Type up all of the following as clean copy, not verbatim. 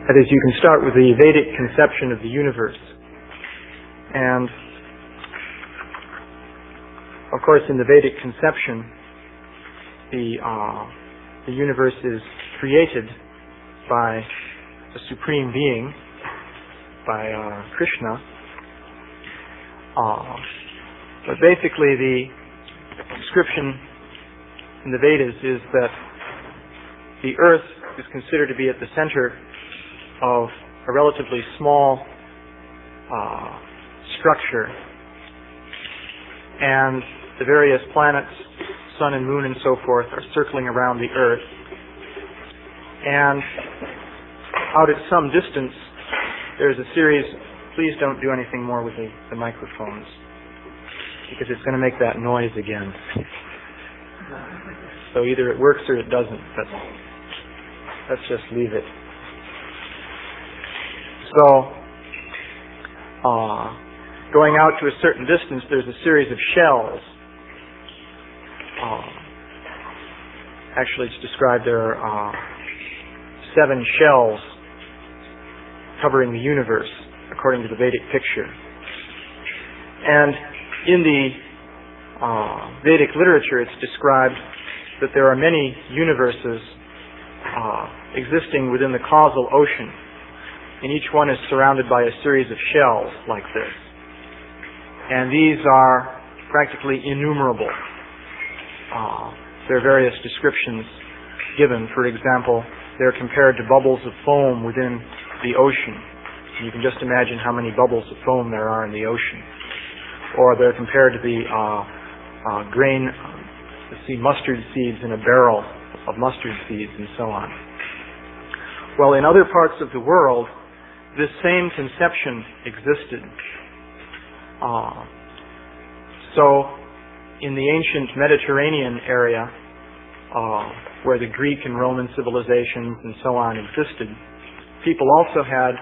That is, you can start with the Vedic conception of the universe. And, of course, in the Vedic conception, the universe is created by the Supreme Being, by Krishna. But basically the description in the Vedas is that the earth is considered to be at the center of a relatively small structure, and the various planets, sun and moon and so forth, are circling around the earth. And out at some distance there's a series. Please don't do anything more with the microphones, because it's going to make that noise again. So either it works or it doesn't, but let's just leave it. So, going out to a certain distance, there's a series of shells. Actually, it's described there are 7 shells covering the universe, according to the Vedic picture. And in the Vedic literature, it's described that there are many universes existing within the causal ocean, and each one is surrounded by a series of shells like this. And these are practically innumerable. There are various descriptions given. For example, they're compared to bubbles of foam within the ocean. You can just imagine how many bubbles of foam there are in the ocean. Or they're compared to the mustard seeds in a barrel of mustard seeds, and so on. Well, in other parts of the world, this same conception existed. So, in the ancient Mediterranean area, where the Greek and Roman civilizations and so on existed, people also had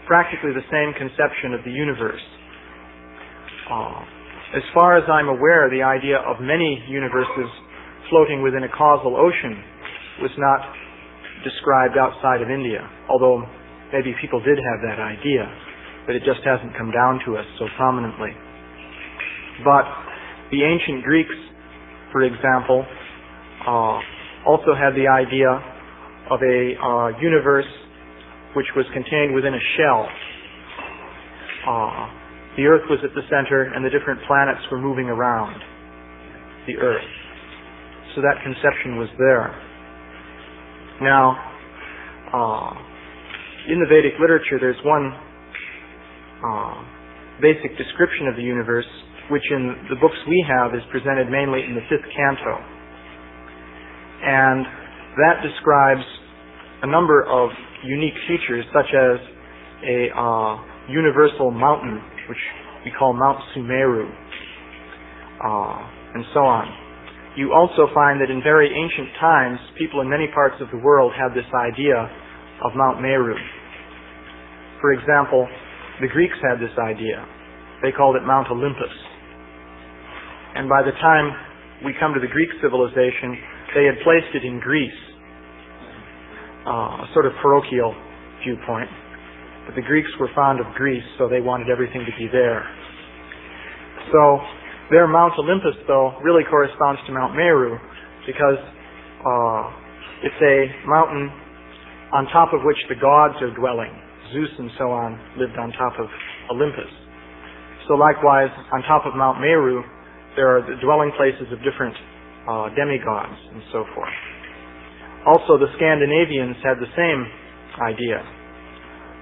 practically the same conception of the universe. As far as I'm aware, the idea of many universes floating within a causal ocean was not described outside of India, although maybe people did have that idea, but it just hasn't come down to us so prominently. But the ancient Greeks, for example, also had the idea of a universe which was contained within a shell. The Earth was at the center, and the different planets were moving around the Earth. So that conception was there. Now, in the Vedic literature, there's one basic description of the universe, which in the books we have is presented mainly in the 5th canto. And that describes a number of unique features, such as a universal mountain, which we call Mount Sumeru, and so on. You also find that in very ancient times, people in many parts of the world had this idea of Mount Meru. For example, the Greeks had this idea. They called it Mount Olympus. And by the time we come to the Greek civilization, they had placed it in Greece, a sort of parochial viewpoint. But the Greeks were fond of Greece, so they wanted everything to be there. So their Mount Olympus, though, really corresponds to Mount Meru, because it's a mountain on top of which the gods are dwelling. Zeus and so on lived on top of Olympus. So likewise, on top of Mount Meru, there are the dwelling places of different demigods and so forth. Also, the Scandinavians had the same idea.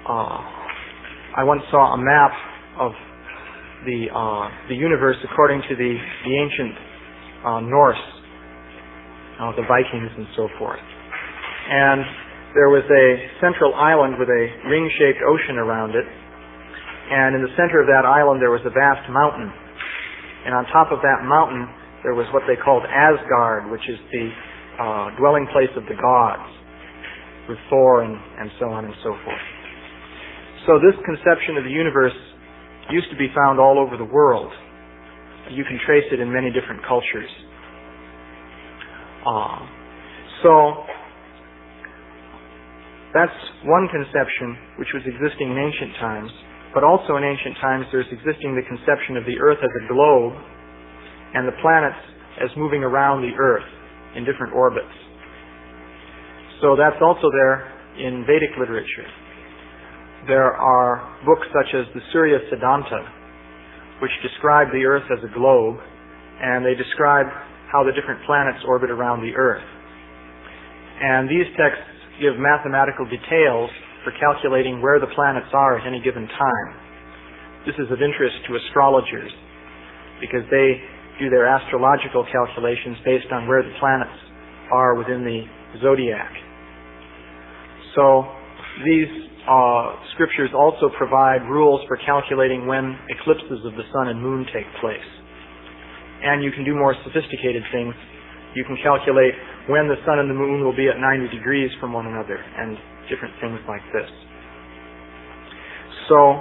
I once saw a map of the universe according to the ancient Norse, the Vikings and so forth. And there was a central island with a ring-shaped ocean around it, and in the center of that island there was a vast mountain. And on top of that mountain there was what they called Asgard, which is the dwelling place of the gods, with Thor and so on and so forth. So this conception of the universe used to be found all over the world. You can trace it in many different cultures. So That's one conception which was existing in ancient times, but also in ancient times there's existing the conception of the earth as a globe and the planets as moving around the earth in different orbits. So that's also there in Vedic literature. There are books such as the Surya Siddhanta, which describe the earth as a globe, and they describe how the different planets orbit around the earth. And these texts give mathematical details for calculating where the planets are at any given time. This is of interest to astrologers because they do their astrological calculations based on where the planets are within the zodiac. So these scriptures also provide rules for calculating when eclipses of the sun and moon take place. And you can do more sophisticated things. You can calculate when the sun and the moon will be at 90 degrees from one another and different things like this. So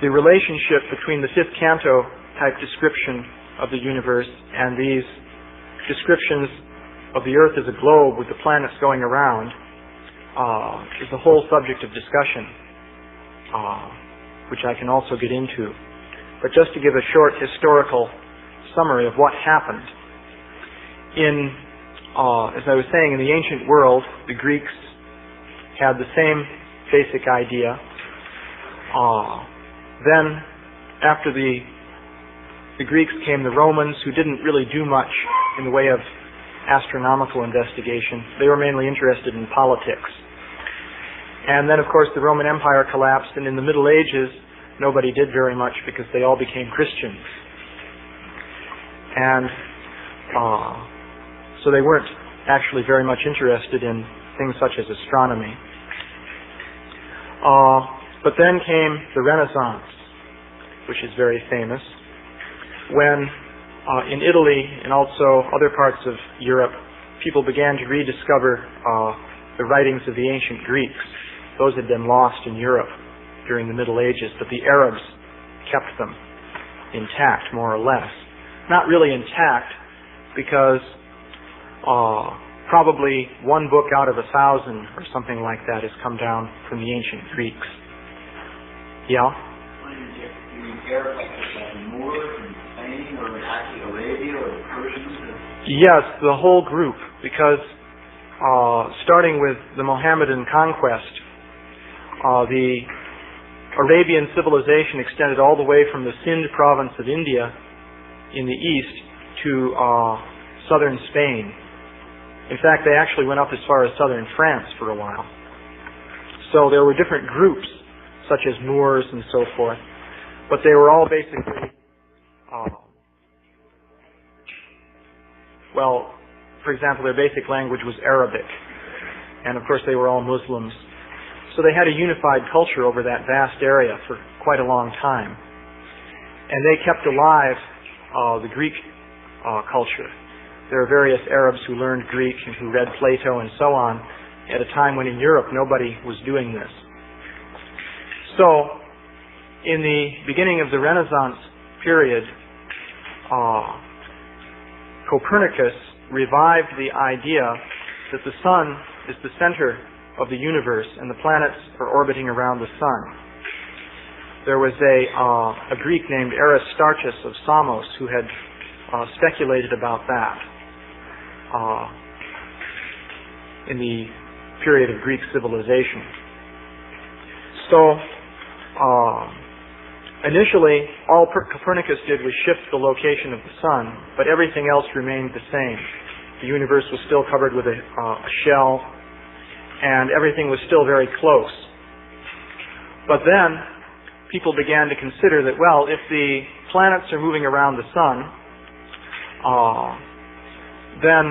the relationship between the fifth canto type description of the universe and these descriptions of the earth as a globe with the planets going around is the whole subject of discussion, which I can also get into. But just to give a short historical summary of what happened. As I was saying, in the ancient world, the Greeks had the same basic idea. Then, after the Greeks came the Romans, who didn't really do much in the way of astronomical investigation. They were mainly interested in politics. And then, of course, the Roman Empire collapsed, and in the Middle Ages, nobody did very much because they all became Christians. And so they weren't actually very much interested in things such as astronomy. But then came the Renaissance, which is very famous, when in Italy and also other parts of Europe, people began to rediscover the writings of the ancient Greeks. Those had been lost in Europe during the Middle Ages, but the Arabs kept them intact, more or less. Not really intact, because probably one book out of 1,000 or something like that has come down from the ancient Greeks. Yeah? Yes, the whole group, because starting with the Mohammedan conquest, the Arabian civilization extended all the way from the Sind province of India in the east to southern Spain. In fact, they actually went up as far as southern France for a while. So there were different groups, such as Moors and so forth, but they were all basically, for example, their basic language was Arabic, and of course they were all Muslims. So they had a unified culture over that vast area for quite a long time. And they kept alive the Greek culture. There are various Arabs who learned Greek and who read Plato and so on at a time when in Europe nobody was doing this. So, in the beginning of the Renaissance period, Copernicus revived the idea that the sun is the center of the universe and the planets are orbiting around the sun. There was a Greek named Aristarchus of Samos who had speculated about that in the period of Greek civilization. So, initially, all Copernicus did was shift the location of the sun, but everything else remained the same. The universe was still covered with a shell, and everything was still very close. But then, people began to consider that, well, if the planets are moving around the sun, then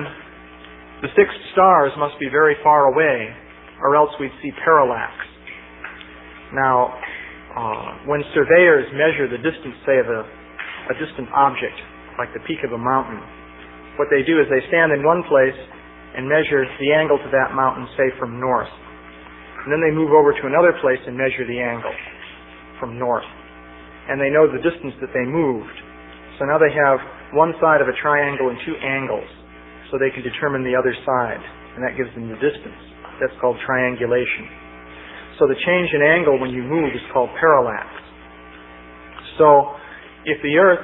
the fixed stars must be very far away, or else we'd see parallax. Now, when surveyors measure the distance, say, of a distant object, like the peak of a mountain, what they do is they stand in one place and measure the angle to that mountain, say, from north. And then they move over to another place and measure the angle from north. And they know the distance that they moved. So now they have one side of a triangle and two angles, so they can determine the other side. and that gives them the distance. That's called triangulation. So the change in angle when you move is called parallax. So if the Earth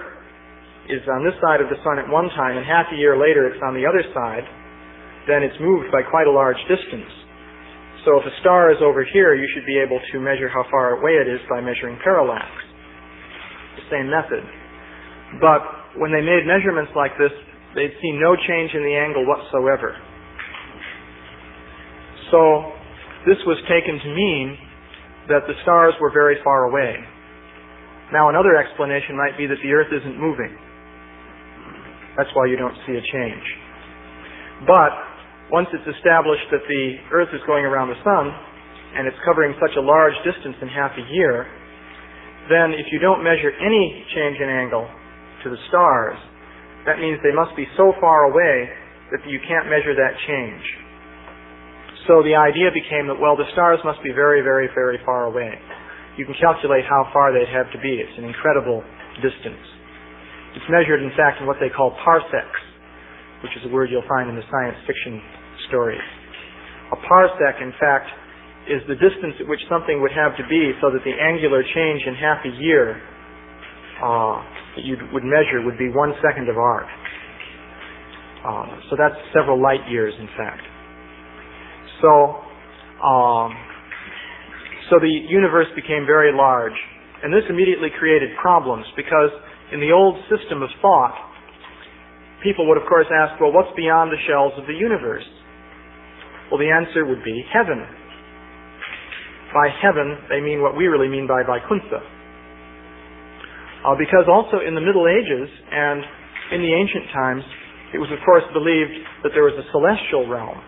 is on this side of the Sun at one time, and half a year later it's on the other side, then it's moved by quite a large distance. So if a star is over here, you should be able to measure how far away it is by measuring parallax. The same method. But when they made measurements like this, they'd see no change in the angle whatsoever. So this was taken to mean that the stars were very far away. Now another explanation might be that the Earth isn't moving. That's why you don't see a change. But once it's established that the Earth is going around the Sun, and it's covering such a large distance in half a year, then if you don't measure any change in angle to the stars, that means they must be so far away that you can't measure that change. So the idea became that, well, the stars must be very, very, very far away. You can calculate how far they'd have to be. It's an incredible distance. It's measured, in fact, in what they call parsecs, which is a word you'll find in the science fiction stories. A parsec, in fact, is the distance at which something would have to be so that the angular change in half a year that you would measure would be 1 second of arc. So that's several light years, in fact. So the universe became very large, and this immediately created problems because in the old system of thought, people would of course ask, well, what's beyond the shells of the universe? Well, the answer would be heaven. By heaven, they mean what we really mean by Vaikuntha. Because also in the Middle Ages and in the ancient times, it was of course believed that there was a celestial realm,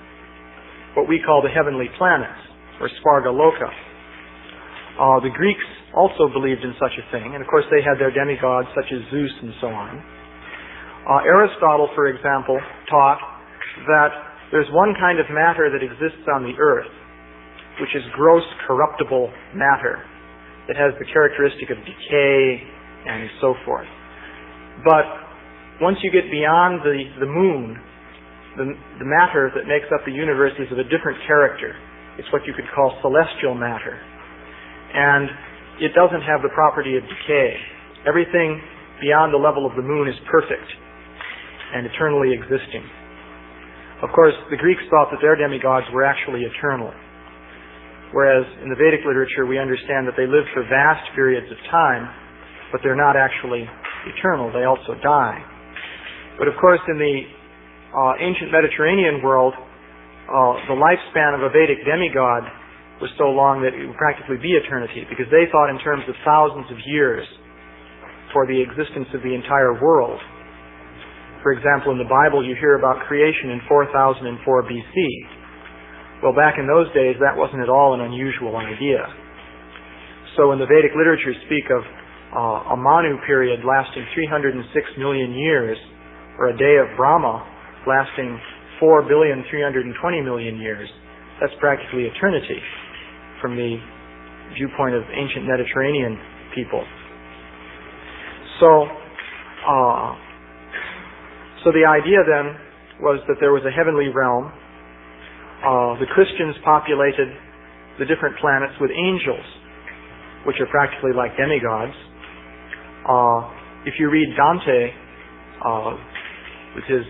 what we call the heavenly planets, or Svarga Loka. The Greeks also believed in such a thing, and of course they had their demigods such as Zeus and so on. Aristotle, for example, taught that there's one kind of matter that exists on the earth, which is gross corruptible matter. It has the characteristic of decay and so forth. But once you get beyond the moon, the matter that makes up the universe is of a different character. It's what you could call celestial matter. And it doesn't have the property of decay. Everything beyond the level of the moon is perfect and eternally existing. Of course, the Greeks thought that their demigods were actually eternal, whereas in the Vedic literature we understand that they live for vast periods of time, but they're not actually eternal. They also die. But of course, in the ancient Mediterranean world, the lifespan of a Vedic demigod was so long that it would practically be eternity, because they thought in terms of thousands of years for the existence of the entire world. For example, in the Bible you hear about creation in 4004 BC. Well, back in those days that wasn't at all an unusual idea. So when the Vedic literature speak of a Manu period lasting 306 million years, or a day of Brahma lasting 4,320,000,000 years, that's practically eternity from the viewpoint of ancient Mediterranean people. So the idea then was that there was a heavenly realm. The Christians populated the different planets with angels, which are practically like demigods. If you read Dante, with his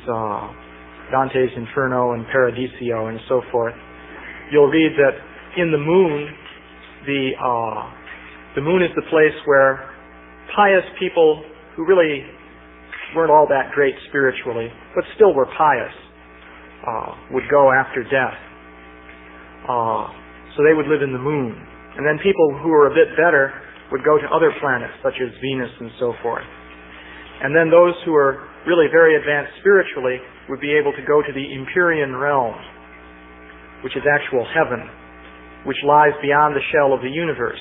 Dante's Inferno and Paradiso and so forth, you'll read that in the moon, the moon is the place where pious people who really weren't all that great spiritually, but still were pious, would go after death. So they would live in the moon. And then people who were a bit better would go to other planets, such as Venus and so forth. And then those who are really very advanced spiritually would be able to go to the Empyrean realm, which is actual heaven, which lies beyond the shell of the universe.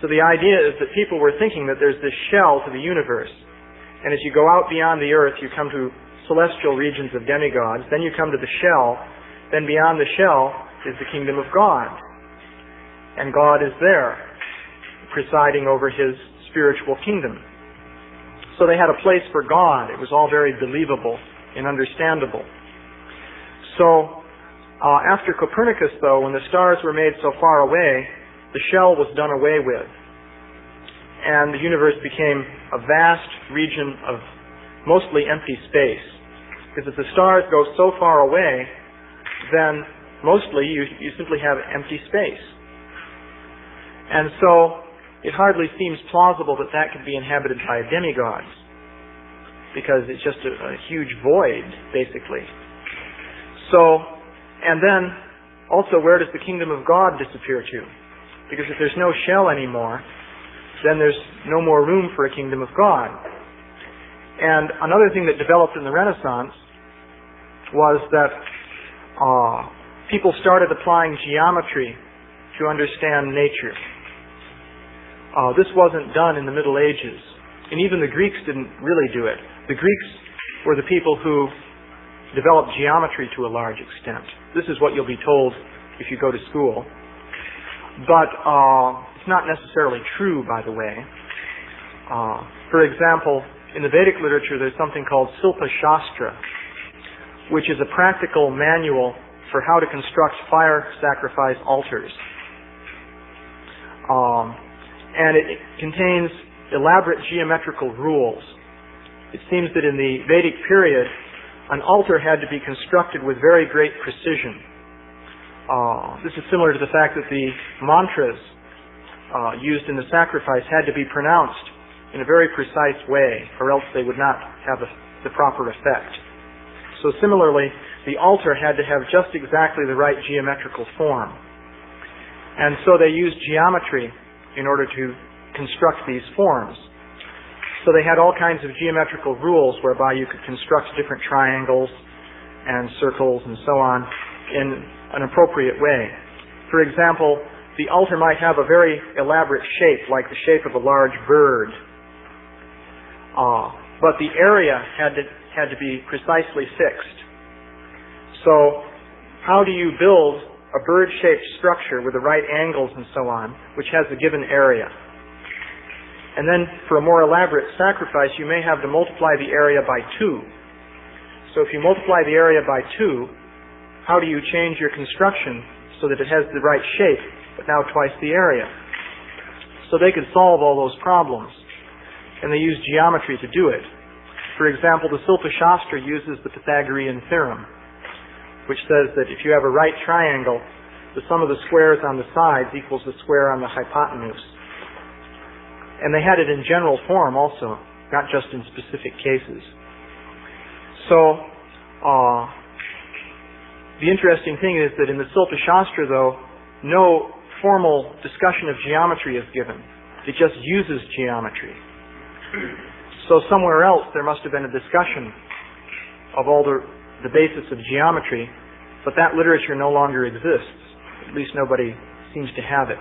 So the idea is that people were thinking that there's this shell to the universe, and as you go out beyond the earth, you come to celestial regions of demigods, then you come to the shell, then beyond the shell is the kingdom of God. And God is there, presiding over His spiritual kingdom. So they had a place for God. It was all very believable and understandable. So After Copernicus, though, when the stars were made so far away, the shell was done away with. And the universe became a vast region of mostly empty space. Because if the stars go so far away, then mostly you simply have empty space. And so it hardly seems plausible that that could be inhabited by demigods, because it's just a huge void, basically. So, and then also, where does the kingdom of God disappear to? Because if there's no shell anymore, then there's no more room for a kingdom of God. And another thing that developed in the Renaissance was that people started applying geometry to understand nature. This wasn't done in the Middle Ages, and even the Greeks didn't really do it. The Greeks were the people who developed geometry to a large extent. This is what you'll be told if you go to school. But it's not necessarily true, by the way. For example, in the Vedic literature, there's something called Silpa Shastra, which is a practical manual for how to construct fire sacrifice altars. And it contains elaborate geometrical rules. It seems that in the Vedic period, an altar had to be constructed with very great precision. This is similar to the fact that the mantras used in the sacrifice had to be pronounced in a very precise way, or else they would not have the proper effect. So similarly, the altar had to have just exactly the right geometrical form. And so they used geometry in order to construct these forms. So they had all kinds of geometrical rules whereby you could construct different triangles and circles and so on in an appropriate way. For example, the altar might have a very elaborate shape, like the shape of a large bird. But the area had to be precisely fixed. So how do you build a bird-shaped structure with the right angles and so on, which has a given area? And then for a more elaborate sacrifice, you may have to multiply the area by 2. So if you multiply the area by 2, how do you change your construction so that it has the right shape, but now twice the area? So they could solve all those problems, and they used geometry to do it. For example, the Silpa Shastra uses the Pythagorean theorem, which says that if you have a right triangle, the sum of the squares on the sides equals the square on the hypotenuse. And they had it in general form also, not just in specific cases. So, the interesting thing is that in the Silpa Shastra, though, no formal discussion of geometry is given. It just uses geometry. So somewhere else there must have been a discussion of all the basis of geometry, but that literature no longer exists. At least nobody seems to have it.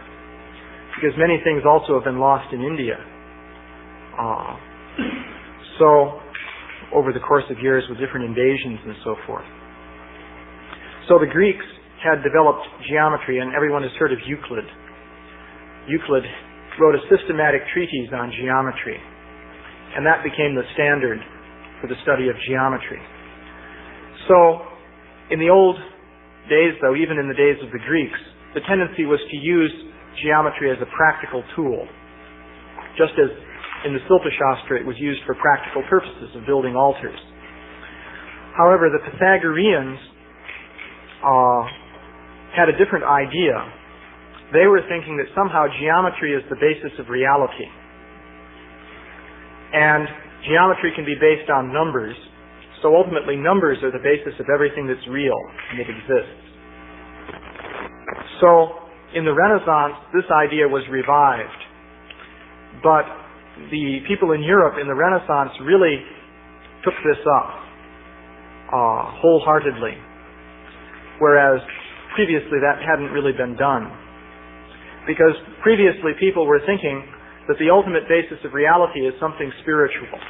Because many things also have been lost in India. So, over the course of years with different invasions and so forth. So the Greeks had developed geometry, and everyone has heard of Euclid. Euclid wrote a systematic treatise on geometry, and that became the standard for the study of geometry. So, in the old days, though, even in the days of the Greeks, the tendency was to use geometry as a practical tool. Just as in the Silpa Shastra it was used for practical purposes of building altars. However, the Pythagoreans had a different idea. They were thinking that somehow geometry is the basis of reality. And geometry can be based on numbers, so ultimately numbers are the basis of everything that's real and that exists. So, in the Renaissance, this idea was revived. But the people in Europe in the Renaissance really took this up wholeheartedly, whereas previously that hadn't really been done. Because previously people were thinking that the ultimate basis of reality is something spiritual.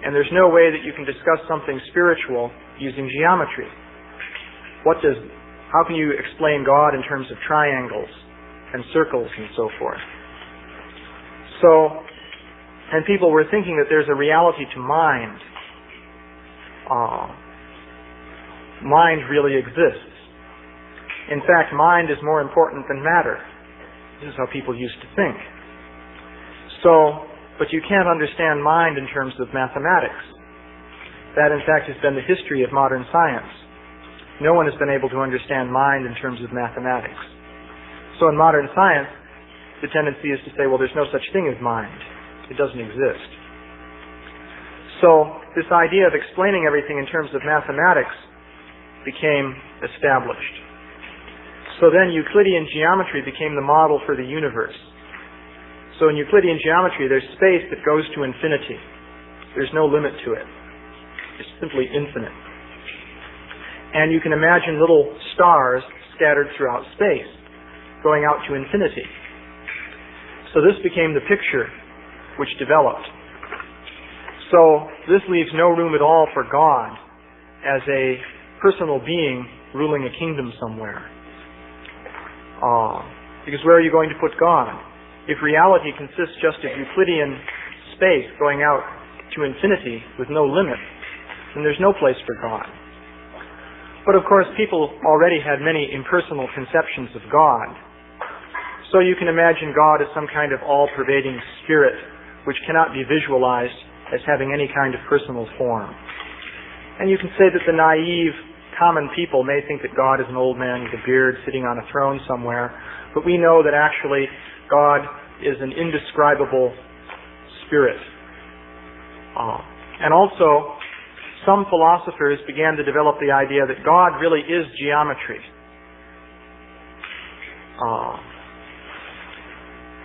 And there's no way that you can discuss something spiritual using geometry. How can you explain God in terms of triangles and circles and so forth? So, and people were thinking that there's a reality to mind. Mind really exists. In fact, mind is more important than matter. This is how people used to think. But you can't understand mind in terms of mathematics. That, in fact, has been the history of modern science. No one has been able to understand mind in terms of mathematics. So in modern science, the tendency is to say, well, there's no such thing as mind. It doesn't exist. So this idea of explaining everything in terms of mathematics became established. So then Euclidean geometry became the model for the universe. So in Euclidean geometry, there's space that goes to infinity. There's no limit to it. It's simply infinite. And you can imagine little stars scattered throughout space, going out to infinity. So this became the picture which developed. So this leaves no room at all for God as a personal being ruling a kingdom somewhere. Because where are you going to put God? If reality consists just of Euclidean space going out to infinity with no limit, then there's no place for God. But of course, people already had many impersonal conceptions of God. So you can imagine God as some kind of all-pervading spirit which cannot be visualized as having any kind of personal form. And you can say that the naive, common people may think that God is an old man with a beard sitting on a throne somewhere, but we know that actually God is an indescribable spirit. And also, some philosophers began to develop the idea that God really is geometry.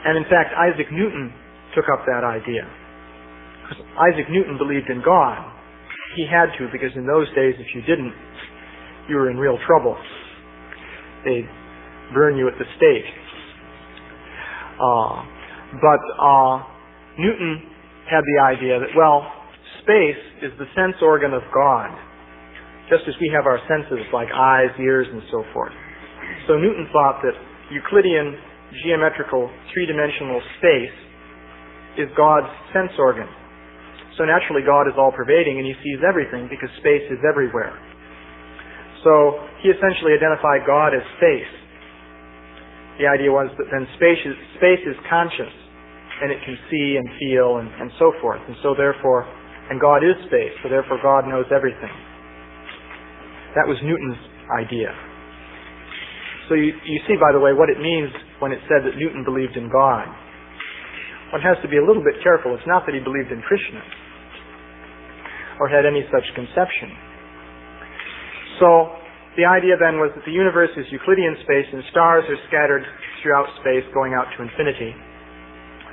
And in fact, Isaac Newton took up that idea. Isaac Newton believed in God. He had to, because in those days, if you didn't, you were in real trouble. They'd burn you at the stake. But Newton had the idea that, well, space is the sense organ of God, just as we have our senses like eyes, ears, and so forth. So Newton thought that Euclidean geometrical three-dimensional space is God's sense organ. So naturally God is all-pervading and he sees everything because space is everywhere. So he essentially identified God as space. The idea was that then space is conscious and it can see and feel and so forth. And so therefore, and God is space, so therefore God knows everything. That was Newton's idea. So you see, by the way, what it means when it said that Newton believed in God. One has to be a little bit careful. It's not that he believed in Krishna or had any such conception. So the idea then was that the universe is Euclidean space and stars are scattered throughout space going out to infinity.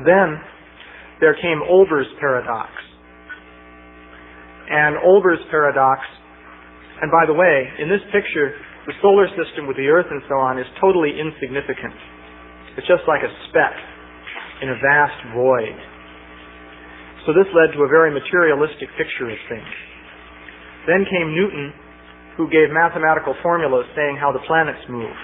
Then there came Olber's paradox. And Olber's paradox, and by the way, in this picture, the solar system with the Earth and so on is totally insignificant. It's just like a speck in a vast void. So this led to a very materialistic picture of things. Then came Newton, who gave mathematical formulas saying how the planets move.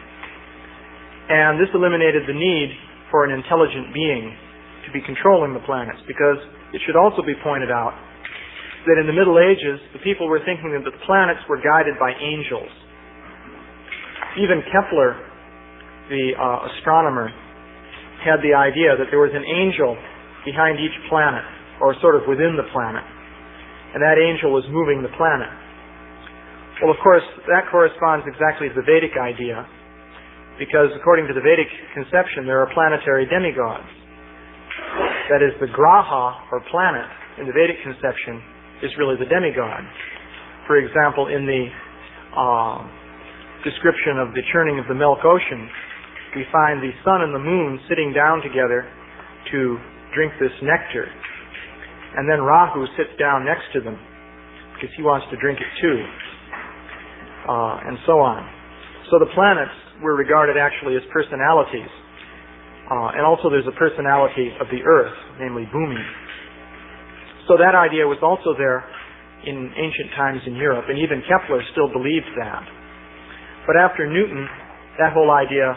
And this eliminated the need for an intelligent being to be controlling the planets, because it should also be pointed out that in the Middle Ages, the people were thinking that the planets were guided by angels. Even Kepler, the astronomer, had the idea that there was an angel behind each planet, or sort of within the planet, and that angel was moving the planet. Well, of course, that corresponds exactly to the Vedic idea, because according to the Vedic conception, there are planetary demigods. That is, the graha, or planet, in the Vedic conception, is really the demigod. For example, in the description of the churning of the milk ocean, we find the sun and the moon sitting down together to drink this nectar. And then Rahu sits down next to them because he wants to drink it too. And so on. So the planets were regarded actually as personalities. And also there's a personality of the earth, namely Bhumi. So that idea was also there in ancient times in Europe, and even Kepler still believed that. But after Newton, that whole idea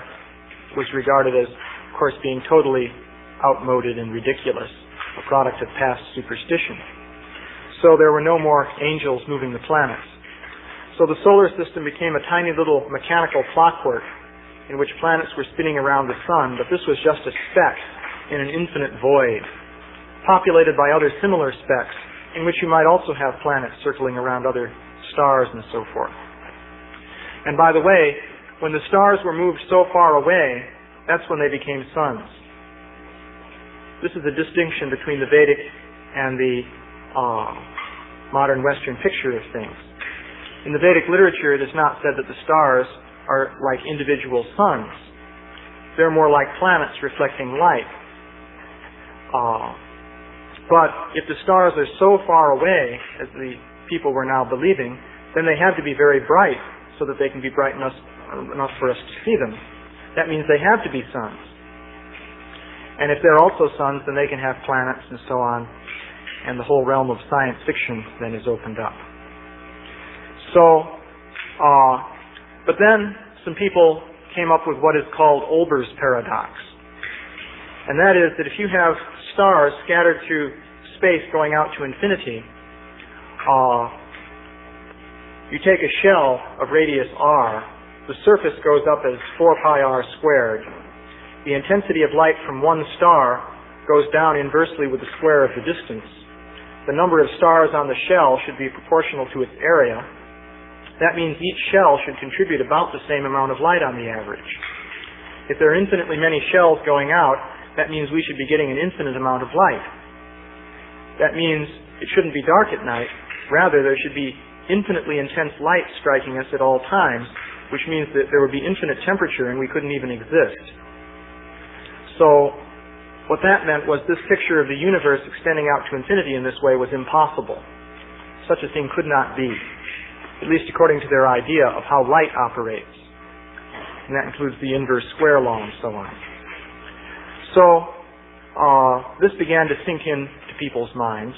was regarded as, of course, being totally outmoded and ridiculous, a product of past superstition. So there were no more angels moving the planets. So the solar system became a tiny little mechanical clockwork in which planets were spinning around the sun, but this was just a speck in an infinite void, populated by other similar specks, in which you might also have planets circling around other stars and so forth. And by the way, when the stars were moved so far away, that's when they became suns. This is a distinction between the Vedic and the modern Western picture of things. In the Vedic literature, it is not said that the stars are like individual suns. They're more like planets reflecting light. But if the stars are so far away, as the people were now believing, then they have to be very bright so that they can be bright enough for us to see them. That means they have to be suns. And if they're also suns, then they can have planets and so on, and the whole realm of science fiction then is opened up. So, but then some people came up with what is called Olber's paradox. And that is that if you have stars scattered through space going out to infinity, you take a shell of radius r, the surface goes up as 4 pi r squared. The intensity of light from one star goes down inversely with the square of the distance. The number of stars on the shell should be proportional to its area. That means each shell should contribute about the same amount of light on the average. If there are infinitely many shells going out, that means we should be getting an infinite amount of light. That means it shouldn't be dark at night. Rather, there should be infinitely intense light striking us at all times, which means that there would be infinite temperature and we couldn't even exist. So, what that meant was this picture of the universe extending out to infinity in this way was impossible. Such a thing could not be, at least according to their idea of how light operates. And that includes the inverse square law and so on. So, this began to sink into people's minds,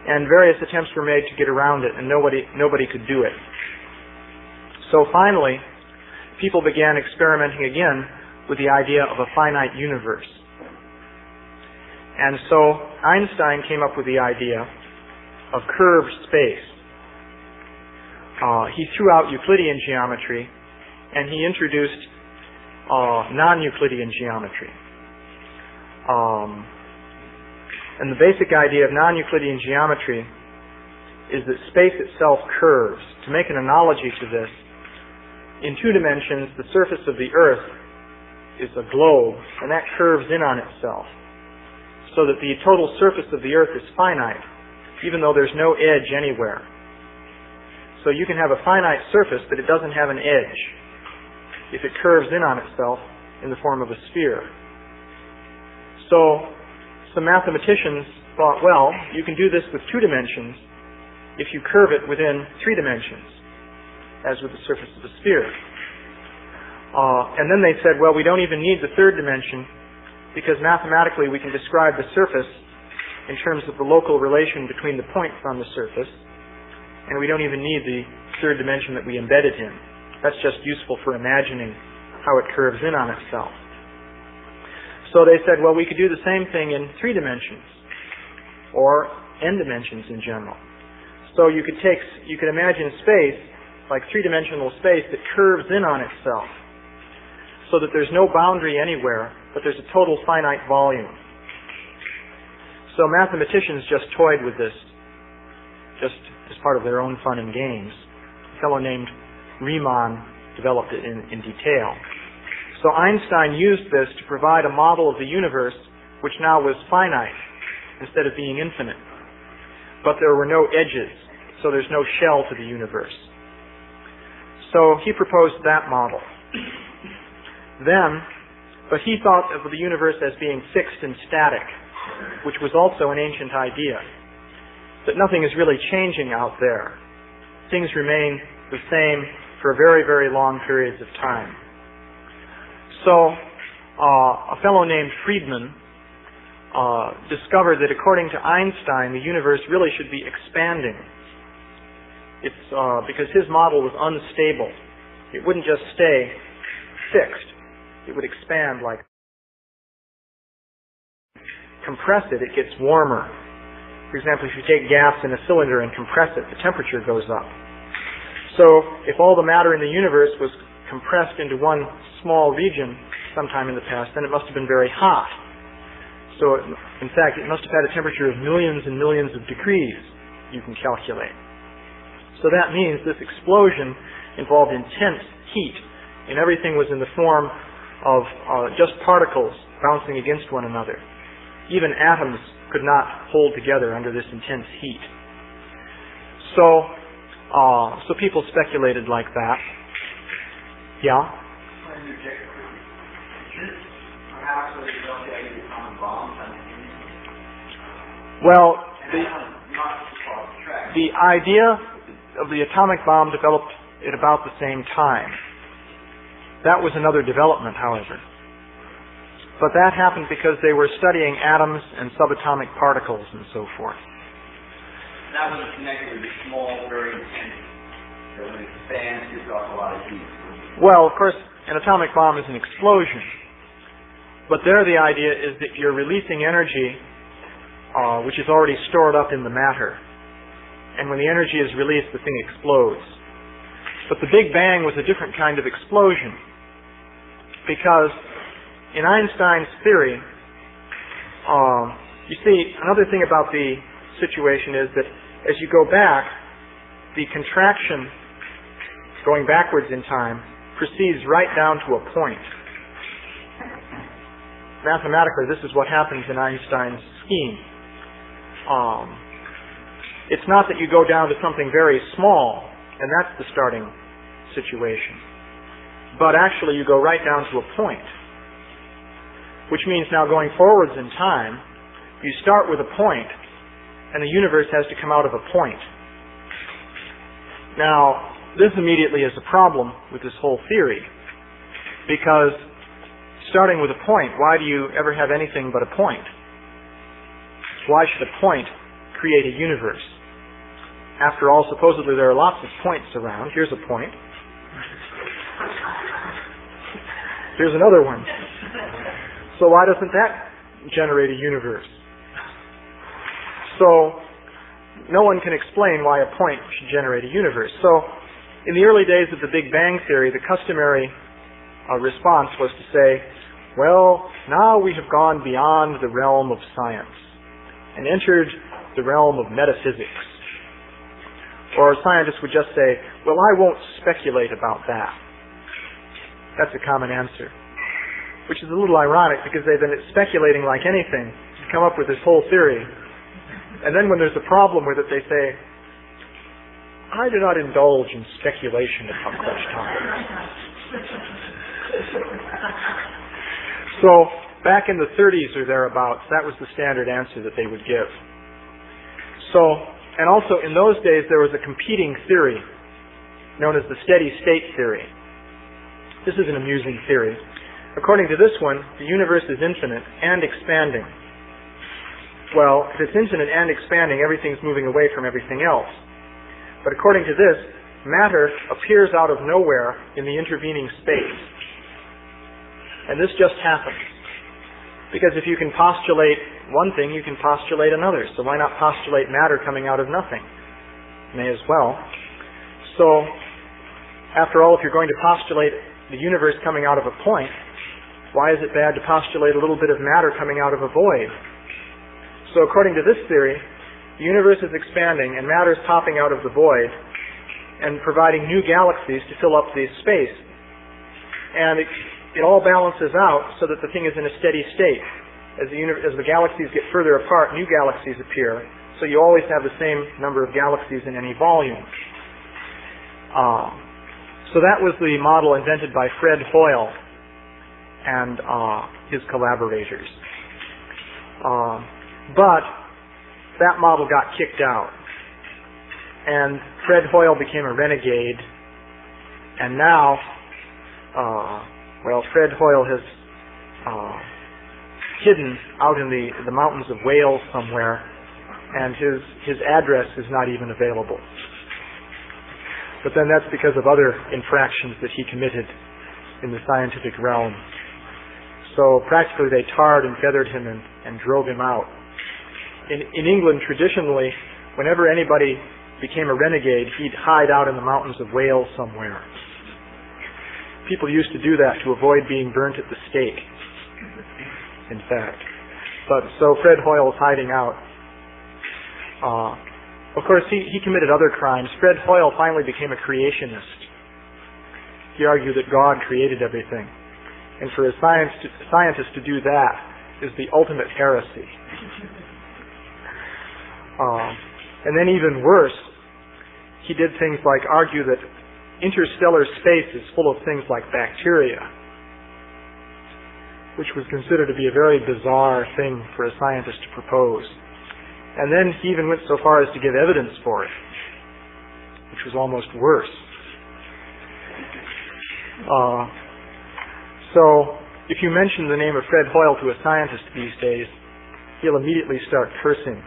and various attempts were made to get around it, and nobody could do it. So finally, people began experimenting again with the idea of a finite universe. And so Einstein came up with the idea of curved space. He threw out Euclidean geometry, and he introduced non-Euclidean geometry. And the basic idea of non-Euclidean geometry is that space itself curves. To make an analogy to this, in 2 dimensions, the surface of the Earth is a globe, and that curves in on itself, so that the total surface of the Earth is finite, even though there's no edge anywhere. So you can have a finite surface, but it doesn't have an edge if it curves in on itself in the form of a sphere. So some mathematicians thought, well, you can do this with 2 dimensions if you curve it within 3 dimensions, as with the surface of a sphere. And then they said, well, we don't even need the 3rd dimension, because mathematically we can describe the surface in terms of the local relation between the points on the surface, and we don't even need the 3rd dimension that we embedded in. That's just useful for imagining how it curves in on itself. So they said, well, we could do the same thing in 3 dimensions, or n dimensions in general. So you could imagine space like 3-dimensional space that curves in on itself, so that there's no boundary anywhere, but there's a total finite volume. So mathematicians just toyed with this, just as part of their own fun and games. A fellow named Riemann developed it in detail. So Einstein used this to provide a model of the universe which now was finite instead of being infinite. But there were no edges, so there's no shell to the universe. So he proposed that model. But he thought of the universe as being fixed and static, which was also an ancient idea. That nothing is really changing out there. Things remain the same for very, very long periods of time. So a fellow named Friedman discovered that according to Einstein, the universe really should be expanding. It's because his model was unstable. It wouldn't just stay fixed. It would expand like compress it, it gets warmer. For example, if you take gas in a cylinder and compress it, the temperature goes up. So if all the matter in the universe was compressed into one small region sometime in the past, then it must have been very hot. So in fact, it must have had a temperature of millions and millions of degrees, you can calculate. So that means this explosion involved intense heat, and everything was in the form of just particles bouncing against one another. Even atoms could not hold together under this intense heat. So people speculated like that. Yeah? Well, the idea of the atomic bomb developed at about the same time. That was another development, however. But that happened because they were studying atoms and subatomic particles and so forth. That was connected with the small, very intense. So when it expands, gives off a lot of heat. Well, of course, an atomic bomb is an explosion. But there the idea is that you're releasing energy which is already stored up in the matter. And when the energy is released, the thing explodes. But the Big Bang was a different kind of explosion. Because in Einstein's theory, you see, another thing about the situation is that as you go back, the contraction going backwards in time proceeds right down to a point. Mathematically, this is what happens in Einstein's scheme. It's not that you go down to something very small, and that's the starting situation. But actually, you go right down to a point. Which means now going forwards in time, you start with a point, and the universe has to come out of a point. Now, this immediately is a problem with this whole theory, because starting with a point, why do you ever have anything but a point? Why should a point create a universe? After all, supposedly there are lots of points around. Here's a point. Here's another one. So why doesn't that generate a universe? So no one can explain why a point should generate a universe. So in the early days of the Big Bang theory, the customary response was to say, well, now we have gone beyond the realm of science and entered the realm of metaphysics. Or scientists would just say, well, I won't speculate about that. That's a common answer. Which is a little ironic because they've been speculating like anything to come up with this whole theory. And then when there's a problem with it, they say, I do not indulge in speculation about such topics. So, back in the 30s or thereabouts, that was the standard answer that they would give. So, and also in those days there was a competing theory known as the steady state theory. This is an amusing theory. According to this one, the universe is infinite and expanding. Well, if it's infinite and expanding, everything's moving away from everything else. But according to this, matter appears out of nowhere in the intervening space. And this just happens. Because if you can postulate one thing, you can postulate another. So why not postulate matter coming out of nothing? May as well. So, after all, if you're going to postulate the universe coming out of a point, why is it bad to postulate a little bit of matter coming out of a void? So according to this theory, the universe is expanding and matter is popping out of the void and providing new galaxies to fill up the space. And it all balances out so that the thing is in a steady state. As the galaxies get further apart, new galaxies appear. So you always have the same number of galaxies in any volume. So that was the model invented by Fred Hoyle and his collaborators. But that model got kicked out. And Fred Hoyle became a renegade. And now, Fred Hoyle has hidden out in the mountains of Wales somewhere, and his address is not even available. But then that's because of other infractions that he committed in the scientific realm. So practically they tarred and feathered him and drove him out. In England, traditionally, whenever anybody became a renegade, he'd hide out in the mountains of Wales somewhere. People used to do that to avoid being burnt at the stake, in fact. But so Fred Hoyle's hiding out. Of course, he committed other crimes. Fred Hoyle finally became a creationist. He argued that God created everything. And for a scientist to do that is the ultimate heresy. And then even worse, he did things like argue that interstellar space is full of things like bacteria, which was considered to be a very bizarre thing for a scientist to propose. And then he even went so far as to give evidence for it, which was almost worse. So, if you mention the name of Fred Hoyle to a scientist these days, he'll immediately start cursing,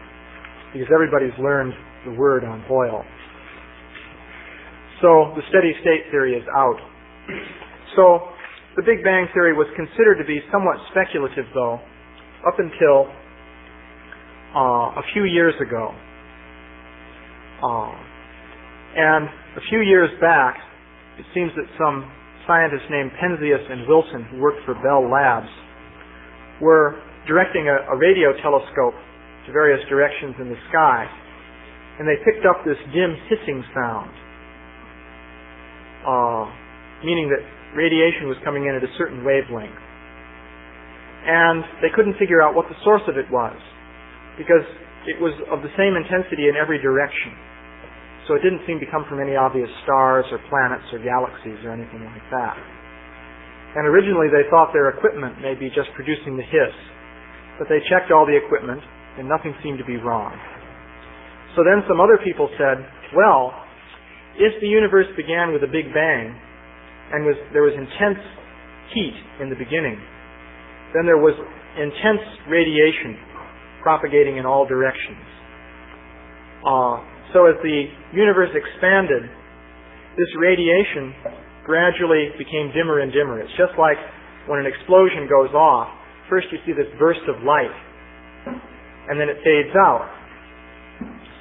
because everybody's learned the word on Hoyle. So, the steady state theory is out. So, the Big Bang theory was considered to be somewhat speculative, though, up until a few years ago. And a few years back, it seems that some scientists named Penzias and Wilson, who worked for Bell Labs, were directing a radio telescope to various directions in the sky, and they picked up this dim hissing sound, meaning that radiation was coming in at a certain wavelength. And they couldn't figure out what the source of it was, because it was of the same intensity in every direction. So it didn't seem to come from any obvious stars or planets or galaxies or anything like that. And originally they thought their equipment may be just producing the hiss, but they checked all the equipment and nothing seemed to be wrong. So then some other people said, well, if the universe began with a Big Bang and there was intense heat in the beginning, then there was intense radiation propagating in all directions. So as the universe expanded, this radiation gradually became dimmer and dimmer. It's just like when an explosion goes off. First you see this burst of light, and then it fades out.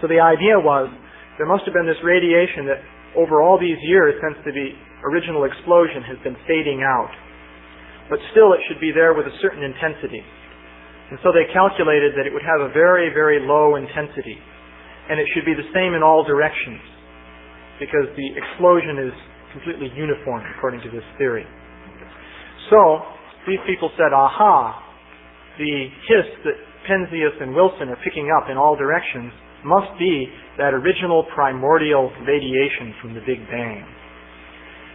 So the idea was there must have been this radiation that over all these years since the original explosion has been fading out. But still it should be there with a certain intensity. And so they calculated that it would have a very, very low intensity. And it should be the same in all directions, because the explosion is completely uniform according to this theory. So these people said, aha, the hiss that Penzias and Wilson are picking up in all directions must be that original primordial radiation from the Big Bang.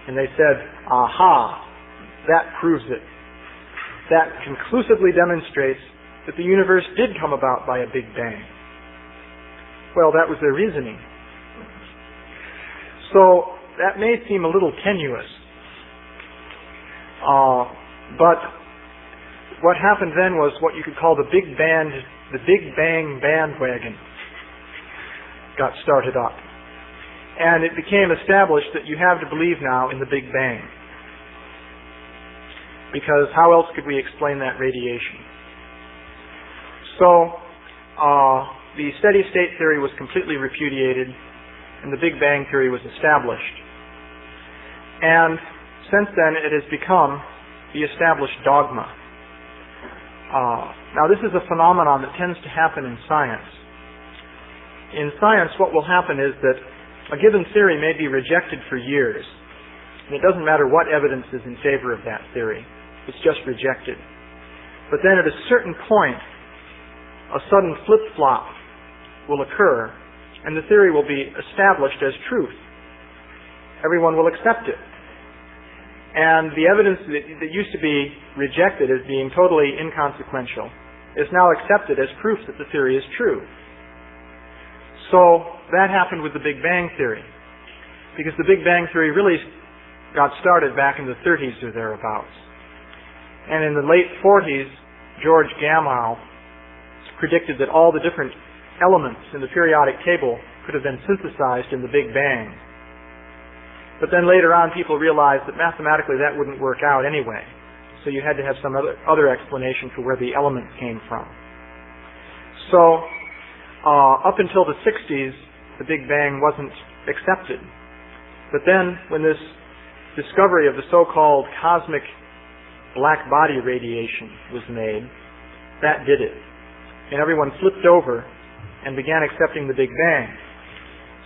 And they said, aha, that proves it. That conclusively demonstrates that the universe did come about by a Big Bang. Well, that was their reasoning. So that may seem a little tenuous. But what happened then was what you could call the Big Bang bandwagon got started up. And it became established that you have to believe now in the Big Bang. Because how else could we explain that radiation? So, the steady state theory was completely repudiated, and the Big Bang theory was established. And since then, it has become the established dogma. Now, this is a phenomenon that tends to happen in science. In science, what will happen is that a given theory may be rejected for years, and it doesn't matter what evidence is in favor of that theory. It's just rejected. But then at a certain point, a sudden flip-flop will occur, and the theory will be established as truth. Everyone will accept it. And the evidence that used to be rejected as being totally inconsequential is now accepted as proof that the theory is true. So that happened with the Big Bang theory, because the Big Bang theory really got started back in the 30s or thereabouts. And in the late 40s, George Gamow predicted that all the different elements in the periodic table could have been synthesized in the Big Bang. But then later on people realized that mathematically that wouldn't work out anyway. So you had to have some other explanation for where the elements came from. So up until the 60s, the Big Bang wasn't accepted. But then, when this discovery of the so-called cosmic black body radiation was made, that did it. And everyone flipped over and began accepting the Big Bang.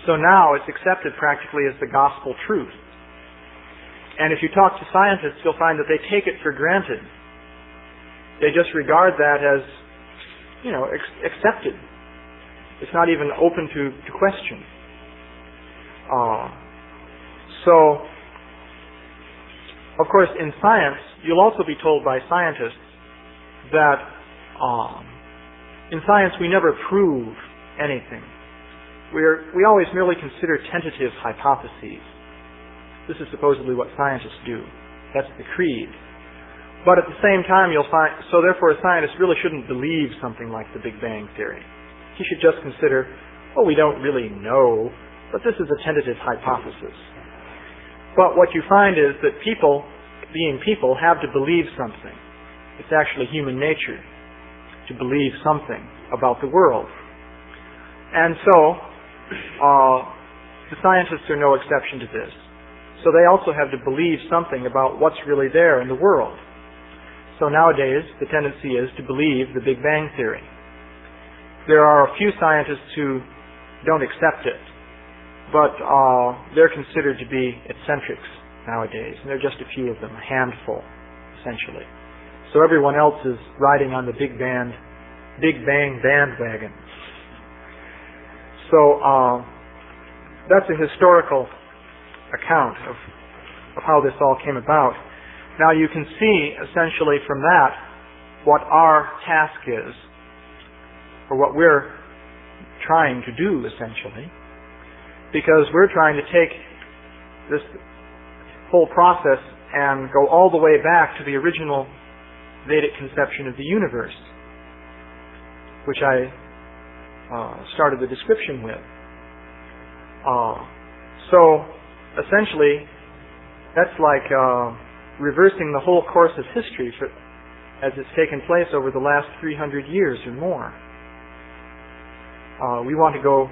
So now it's accepted practically as the gospel truth. And if you talk to scientists, you'll find that they take it for granted. They just regard that as, accepted. It's not even open to question. So, of course, in science, you'll also be told by scientists that in science we never prove anything. We always merely consider tentative hypotheses. This is supposedly what scientists do. That's the creed. But at the same time, you'll find, so therefore a scientist really shouldn't believe something like the Big Bang Theory. He should just consider, we don't really know, but this is a tentative hypothesis. But what you find is that people, being people, have to believe something. It's actually human nature to believe something about the world. And so, the scientists are no exception to this. So they also have to believe something about what's really there in the world. So nowadays, the tendency is to believe the Big Bang Theory. There are a few scientists who don't accept it, but they're considered to be eccentrics nowadays, and there are just a few of them, a handful, essentially. So everyone else is riding on the Big Bang bandwagon. So that's a historical account of how this all came about. Now you can see, essentially from that, what our task is, or what we're trying to do, essentially, because we're trying to take this whole process and go all the way back to the original Vedic conception of the universe, which I started the description with. So, essentially, that's like reversing the whole course of history as it's taken place over the last 300 years or more. We want to go,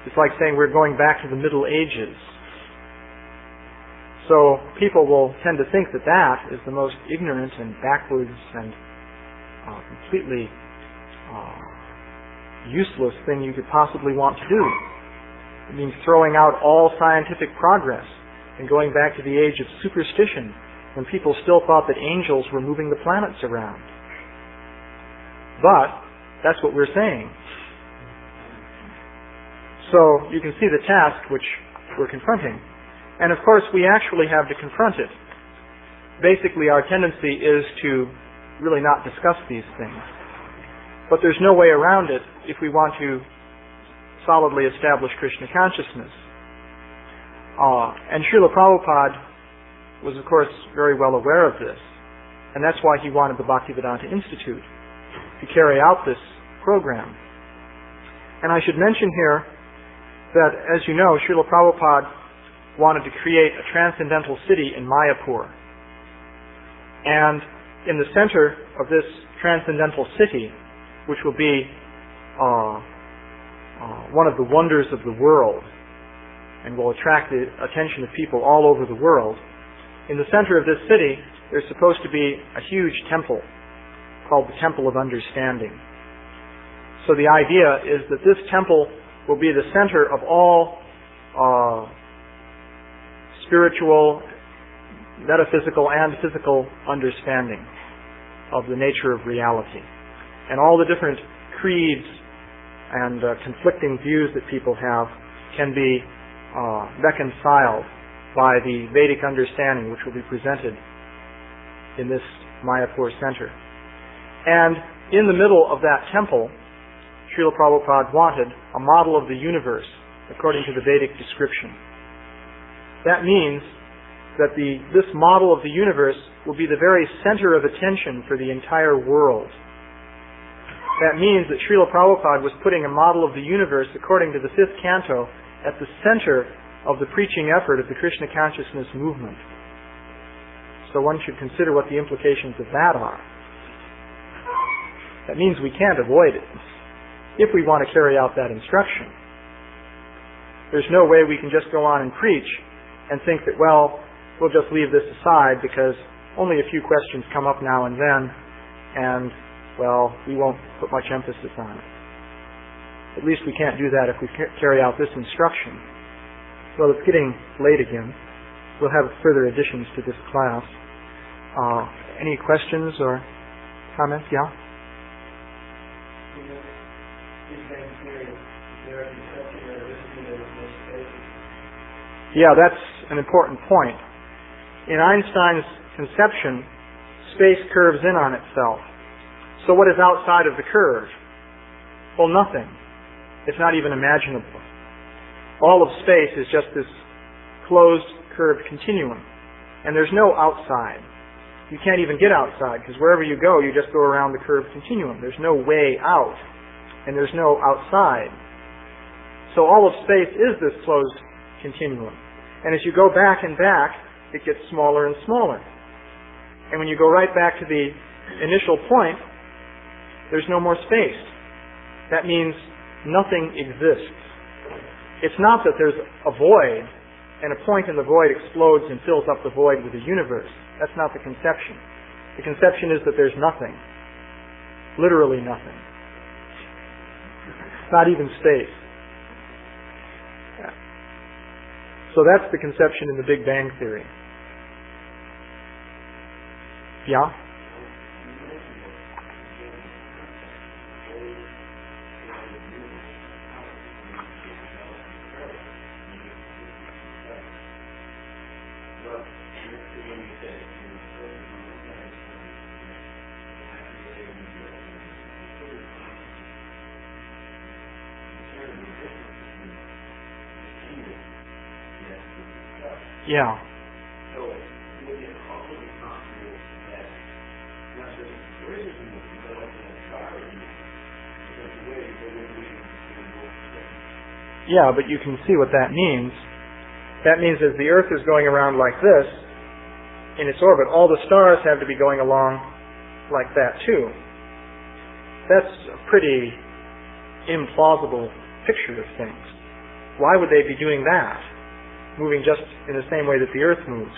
it's like saying we're going back to the Middle Ages. So people will tend to think that that is the most ignorant and backwards and completely useless thing you could possibly want to do. It means throwing out all scientific progress and going back to the age of superstition when people still thought that angels were moving the planets around. But that's what we're saying. So you can see the task which we're confronting. And of course we actually have to confront it. Basically our tendency is to really not discuss these things. But there's no way around it if we want to solidly establish Krishna consciousness. And Śrīla Prabhupāda was of course very well aware of this. And that's why he wanted the Bhaktivedanta Institute to carry out this program. And I should mention here that, as you know, Śrīla Prabhupāda wanted to create a transcendental city in Mayapur. And in the center of this transcendental city, which will be one of the wonders of the world and will attract the attention of people all over the world, in the center of this city there's supposed to be a huge temple called the Temple of Understanding. So the idea is that this temple will be the center of all spiritual, metaphysical, and physical understanding of the nature of reality. And all the different creeds and conflicting views that people have can be reconciled by the Vedic understanding which will be presented in this Mayapur center. And in the middle of that temple, Śrīla Prabhupāda wanted a model of the universe according to the Vedic description. That means that this model of the universe will be the very center of attention for the entire world. That means that Śrīla Prabhupāda was putting a model of the universe according to the 5th canto at the center of the preaching effort of the Krishna consciousness movement. So one should consider what the implications of that are. That means we can't avoid it if we want to carry out that instruction. There's no way we can just go on and preach and think that, well, we'll just leave this aside because only a few questions come up now and then, and, well, we won't put much emphasis on it. At least we can't do that if we carry out this instruction. Well, it's getting late again. We'll have further additions to this class. Any questions or comments? Yeah? Yeah, that's an important point. In Einstein's conception, space curves in on itself. So what is outside of the curve? Well, nothing. It's not even imaginable. All of space is just this closed, curved continuum. And there's no outside. You can't even get outside, because wherever you go, you just go around the curved continuum. There's no way out, and there's no outside. So all of space is this closed continuum. And as you go back and back, it gets smaller and smaller. And when you go right back to the initial point, there's no more space. That means nothing exists. It's not that there's a void, and a point in the void explodes and fills up the void with the universe. That's not the conception. The conception is that there's nothing. Literally nothing. Not even space. So that's the conception in the Big Bang Theory. Yeah? Yeah. Yeah, but you can see what that means. That means as the Earth is going around like this, in its orbit, all the stars have to be going along like that too. That's a pretty implausible picture of things. Why would they be doing that? Moving just in the same way that the Earth moves.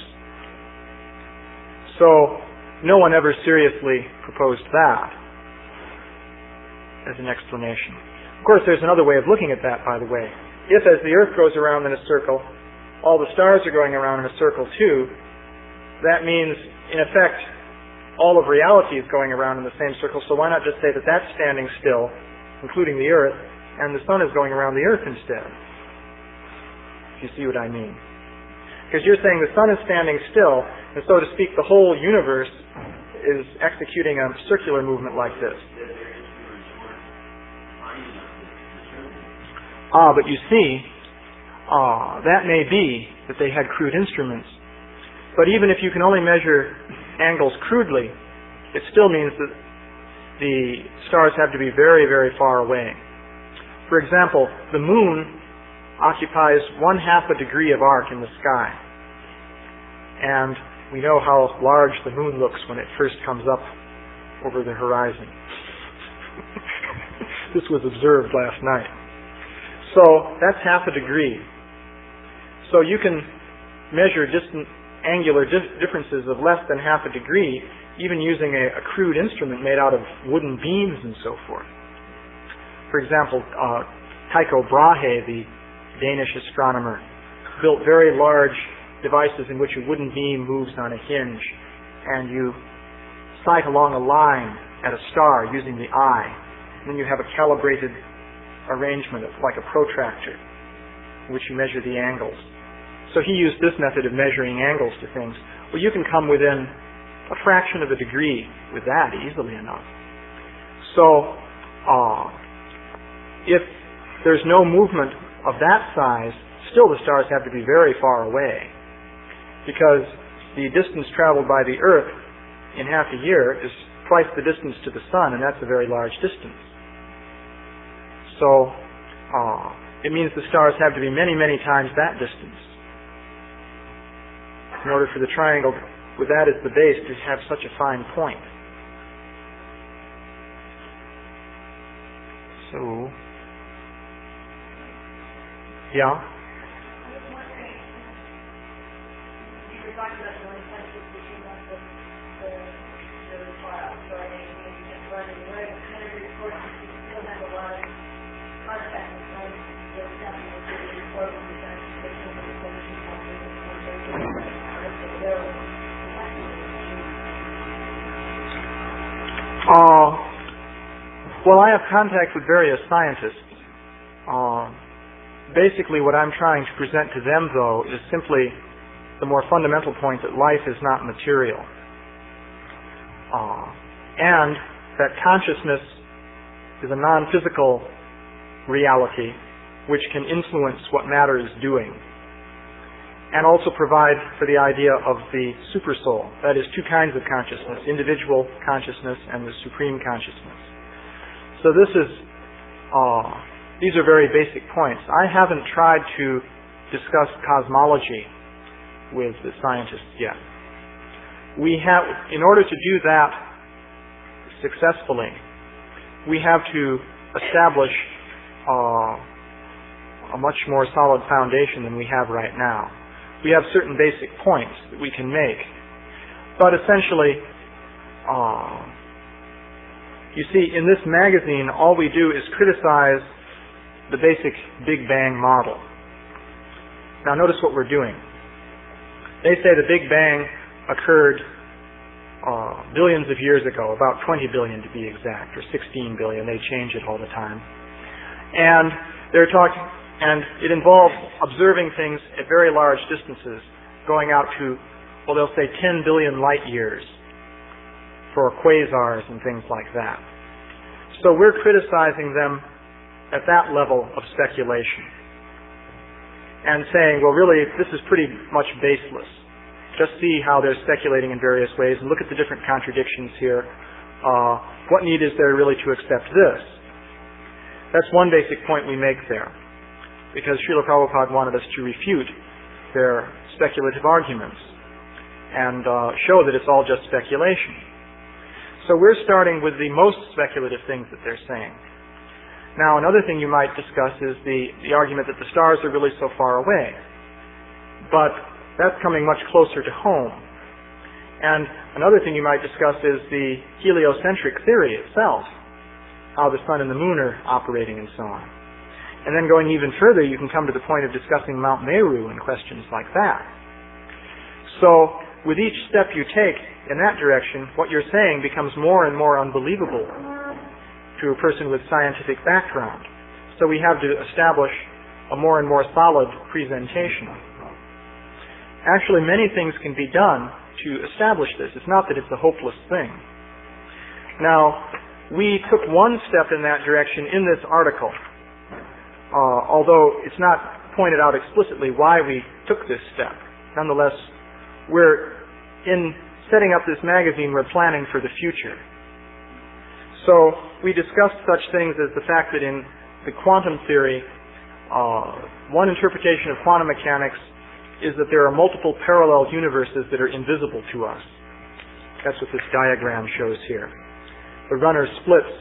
So, no one ever seriously proposed that as an explanation. Of course, there's another way of looking at that, by the way. If, as the Earth goes around in a circle, all the stars are going around in a circle too, that means, in effect, all of reality is going around in the same circle, so why not just say that that's standing still, including the Earth, and the Sun is going around the Earth instead? If you see what I mean. Because you're saying the Sun is standing still, and so to speak, the whole universe is executing a circular movement like this. But you see, that may be that they had crude instruments. But even if you can only measure angles crudely, it still means that the stars have to be very, very far away. For example, the moon occupies 1/2 a degree of arc in the sky. And we know how large the moon looks when it first comes up over the horizon. This was observed last night. So that's 1/2 a degree. So you can measure distant angular differences of less than 1/2 a degree, even using a crude instrument made out of wooden beams and so forth. For example, Tycho Brahe, the Danish astronomer, built very large devices in which a wooden beam moves on a hinge, and you sight along a line at a star using the eye. And then you have a calibrated arrangement of like a protractor in which you measure the angles. So he used this method of measuring angles to things. Well, you can come within a fraction of a degree with that easily enough. So, if there's no movement of that size, still the stars have to be very far away, because the distance traveled by the Earth in half a year is twice the distance to the Sun, and that's a very large distance. So, it means the stars have to be many, many times that distance in order for the triangle with that as the base to have such a fine point. So, yeah? Well, I have contact with various scientists. Basically, what I'm trying to present to them, though, is simply the more fundamental point that life is not material. And that consciousness is a non-physical reality which can influence what matter is doing. And also provide for the idea of the supersoul. That is, two kinds of consciousness, individual consciousness and the supreme consciousness. So these are very basic points. I haven't tried to discuss cosmology with the scientists yet. In order to do that successfully, we have to establish a much more solid foundation than we have right now. We have certain basic points that we can make. But essentially, you see, in this magazine, all we do is criticize the basic Big Bang model. Now notice what we're doing. They say the Big Bang occurred billions of years ago, about 20 billion to be exact, or 16 billion. They change it all the time. And they're talking, and it involves observing things at very large distances, going out to, well, they'll say 10 billion light years for quasars and things like that. So we're criticizing them at that level of speculation and saying, well, really, this is pretty much baseless. Just see how they're speculating in various ways and look at the different contradictions here. What need is there really to accept this? That's one basic point we make there, because Śrīla Prabhupāda wanted us to refute their speculative arguments and show that it's all just speculation. So we're starting with the most speculative things that they're saying. Now, another thing you might discuss is the argument that the stars are really so far away. But that's coming much closer to home. And another thing you might discuss is the heliocentric theory itself, how the sun and the moon are operating and so on. And then going even further, you can come to the point of discussing Mount Meru and questions like that. So, with each step you take in that direction, what you're saying becomes more and more unbelievable to a person with scientific background. So we have to establish a more and more solid presentation. Actually, many things can be done to establish this. It's not that it's a hopeless thing. Now, we took one step in that direction in this article, although it's not pointed out explicitly why we took this step. Nonetheless, in setting up this magazine, we're planning for the future. So we discussed such things as the fact that in the quantum theory, one interpretation of quantum mechanics is that there are multiple parallel universes that are invisible to us. That's what this diagram shows here. The runner splits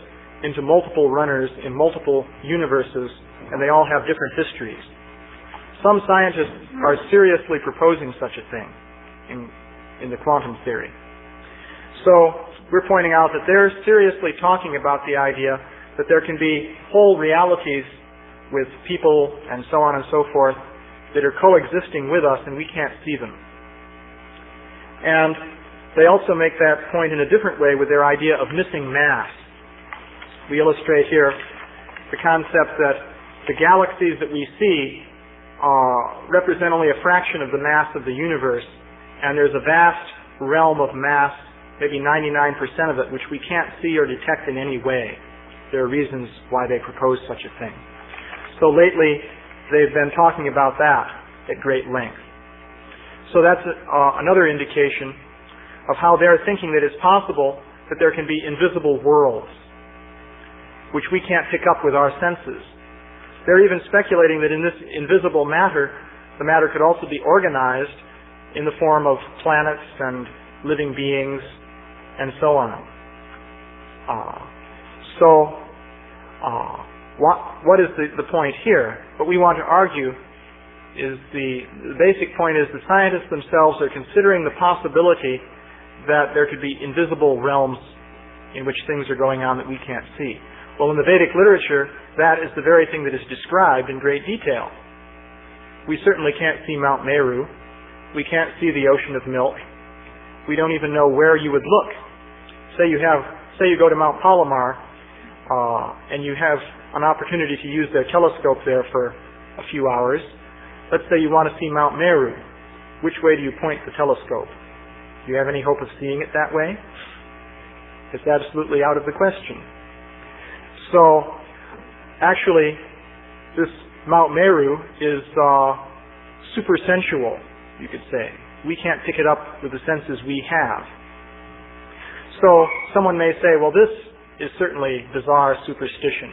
into multiple runners in multiple universes, and they all have different histories. Some scientists are seriously proposing such a thing in the quantum theory. So we're pointing out that they're seriously talking about the idea that there can be whole realities with people and so on and so forth that are coexisting with us and we can't see them. And they also make that point in a different way with their idea of missing mass. We illustrate here the concept that the galaxies that we see represent only a fraction of the mass of the universe, and there's a vast realm of mass, maybe 99% of it, which we can't see or detect in any way. There are reasons why they propose such a thing. So lately, they've been talking about that at great length. So that's another indication of how they're thinking that it's possible that there can be invisible worlds, which we can't pick up with our senses. They're even speculating that in this invisible matter, the matter could also be organized in the form of planets and living beings and so on. What is the point here? What we want to argue is the basic point is the scientists themselves are considering the possibility that there could be invisible realms in which things are going on that we can't see. Well, in the Vedic literature, that is the very thing that is described in great detail. We certainly can't see Mount Meru. We can't see the ocean of milk. We don't even know where you would look. Say you go to Mount Palomar, and you have an opportunity to use their telescope there for a few hours. Let's say you want to see Mount Meru. Which way do you point the telescope? Do you have any hope of seeing it that way? It's absolutely out of the question. So, actually, this Mount Meru is supersensual, you could say. We can't pick it up with the senses we have. So, someone may say, well, this is certainly bizarre superstition.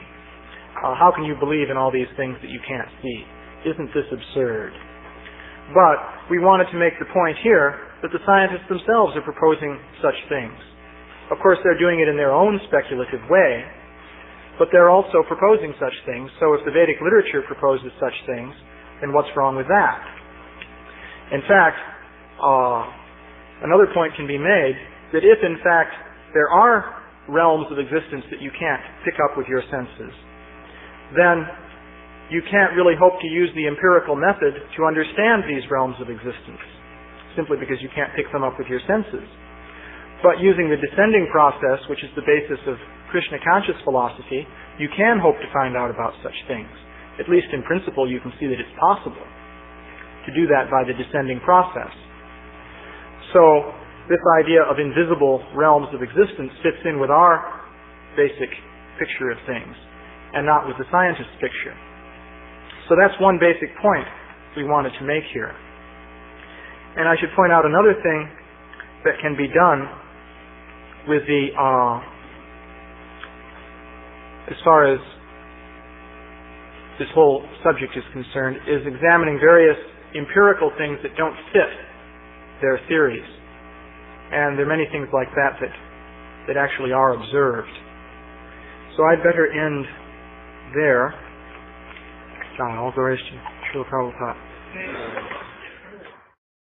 How can you believe in all these things that you can't see? Isn't this absurd? But we wanted to make the point here that the scientists themselves are proposing such things. Of course, they're doing it in their own speculative way, but they're also proposing such things. So if the Vedic literature proposes such things, then what's wrong with that? In fact, another point can be made that if, in fact, there are realms of existence that you can't pick up with your senses, then you can't really hope to use the empirical method to understand these realms of existence, simply because you can't pick them up with your senses. But using the descending process, which is the basis of Krishna conscious philosophy, you can hope to find out about such things. At least in principle, you can see that it's possible to do that by the descending process. So, this idea of invisible realms of existence fits in with our basic picture of things, and not with the scientist's picture. So that's one basic point we wanted to make here. And I should point out another thing that can be done with the, as far as this whole subject is concerned, is examining various empirical things that don't fit their theories. And there are many things like that that actually are observed. So I'd better end there. John, all glories to Śrīla Prabhupāda.